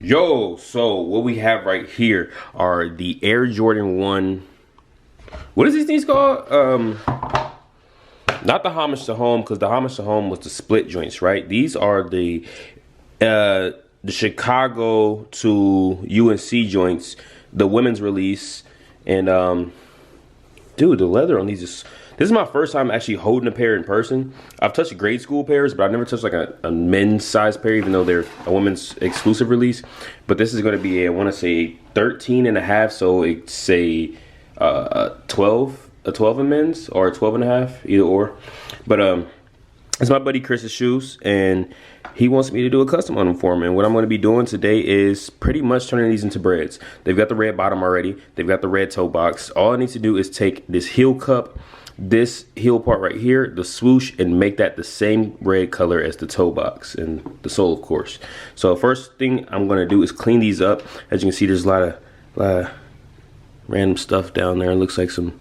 Yo, so what we have right here are the Air Jordan 1. What is these things called? Not the homage to home, because the homage to home was the split joints, right? These are the Chicago to UNC joints, the women's release, and dude, the leather on these is. This is my first time actually holding a pair in person. I've touched grade school pairs, but I've never touched like a men's size pair, even though they're a women's exclusive release. But this is going to be, I want to say 13 and a half, so it's a 12 in men's, or a 12 and a half, either or. But it's my buddy Chris's shoes, and he wants me to do a custom on them for him. And what I'm going to be doing today is pretty much turning these into Breds. They've got the red bottom already. They've got the red toe box. All I need to do is take this heel cup, this heel part right here, the swoosh, and make that the same red color as the toe box and the sole, of course. So first thing I'm going to do is clean these up. As you can see, there's a lot of random stuff down there. It looks like some,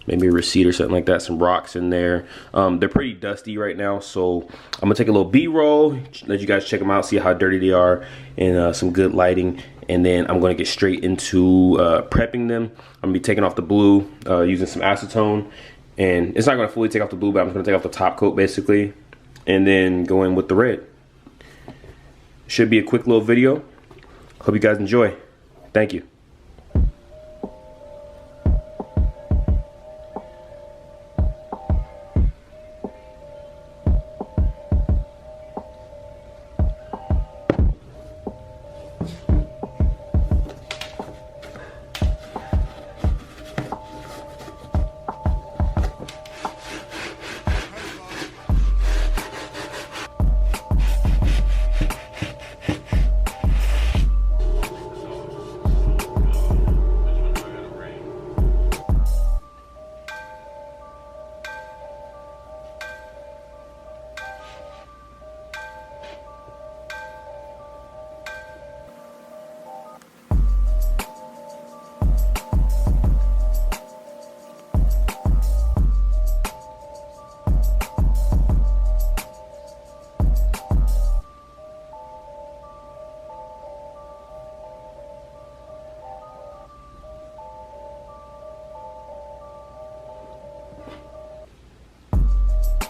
maybe a receipt or something like that, some rocks in there. They're pretty dusty right now, so I'm gonna take a little B-roll, let you guys check them out, see how dirty they are, and some good lighting, and then I'm gonna get straight into prepping them. I'm gonna be taking off the blue, using some acetone, and it's not gonna fully take off the blue, but I'm just gonna take off the top coat basically, and then go in with the red. Should be a quick little video. Hope you guys enjoy. Thank you.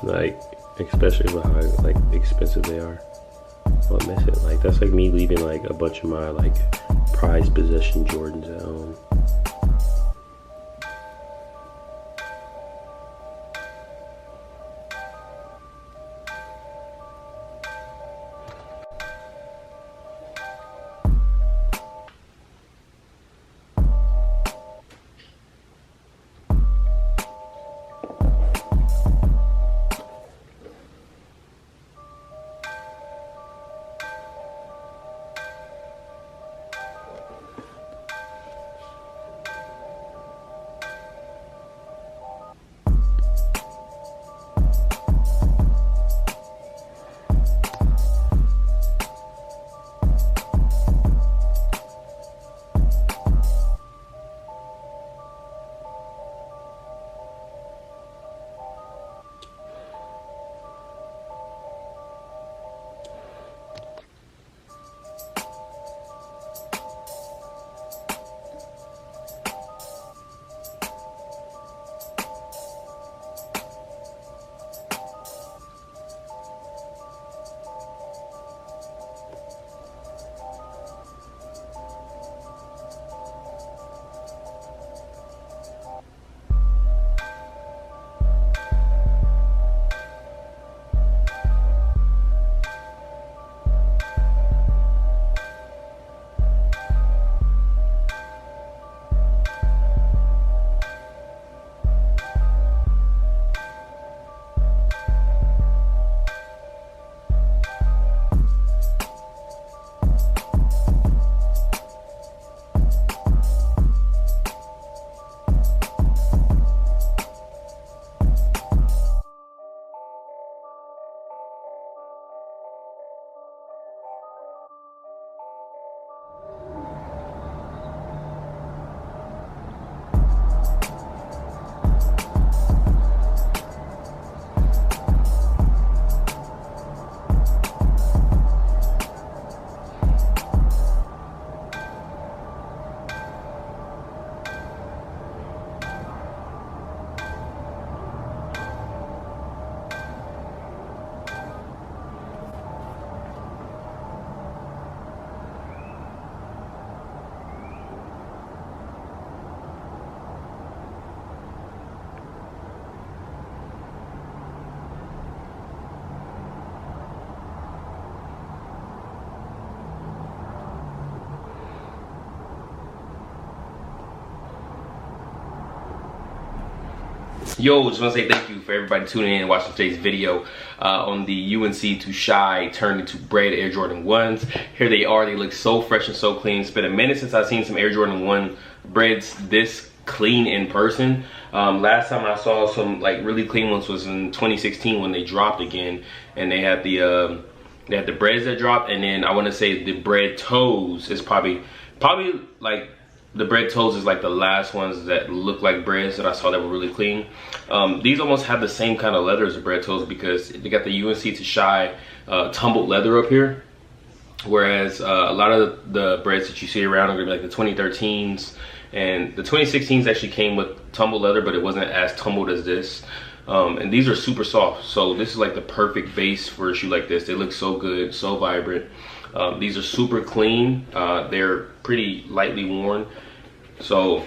Like, especially with how like expensive they are. I'll miss it. Like, that's like me leaving like a bunch of my like prized possession Jordans at home. Yo, just want to say thank you for everybody tuning in and watching today's video on the UNC to Shy turned into Bred Air Jordan 1s. Here they are. They look so fresh and so clean. It's been a minute since I've seen some Air Jordan 1 Breds this clean in person. Last time I saw some like really clean ones was in 2016 when they dropped again, and they had the Breds that dropped, and then I want to say the Bred toes is probably like the Bred toes is like the last ones that look like Breds that I saw that were really clean. These almost have the same kind of leather as the Bred toes because they got the UNC to Shy tumbled leather up here, whereas a lot of the Breds that you see around are gonna be like the 2013s, and the 2016s actually came with tumbled leather, but it wasn't as tumbled as this. And these are super soft, so this is like the perfect base for a shoe like this. They look so good, so vibrant. These are super clean. They're pretty lightly worn. So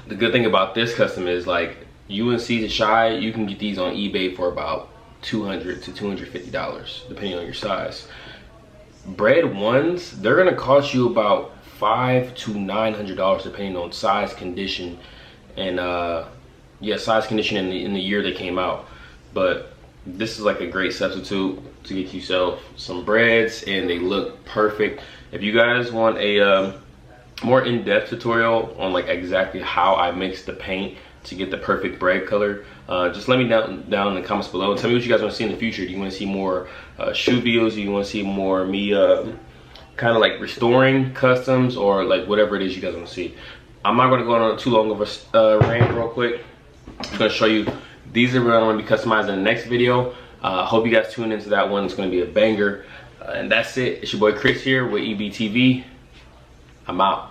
the good thing about this custom is like UNC to Shy, you can get these on eBay for about $200 to $250 depending on your size. Bred ones, they're gonna cost you about $500 to $900 depending on size, condition, and yeah, size, condition in the year they came out. But this is like a great substitute to get yourself some Breds, and they look perfect. If you guys want a more in-depth tutorial on like exactly how I mix the paint to get the perfect Bred color, just let me down in the comments below and tell me what you guys want to see in the future. Do you want to see more shoe videos? Do you want to see more me kind of like restoring customs, or like whatever it is you guys want to see? I'm not going to go on too long of a rant real quick. I'm just going to show you these are what I'm going to be customizing in the next video. Hope you guys tune into that one. It's going to be a banger. And that's it. It's your boy Chris here with EB TV. I'm out.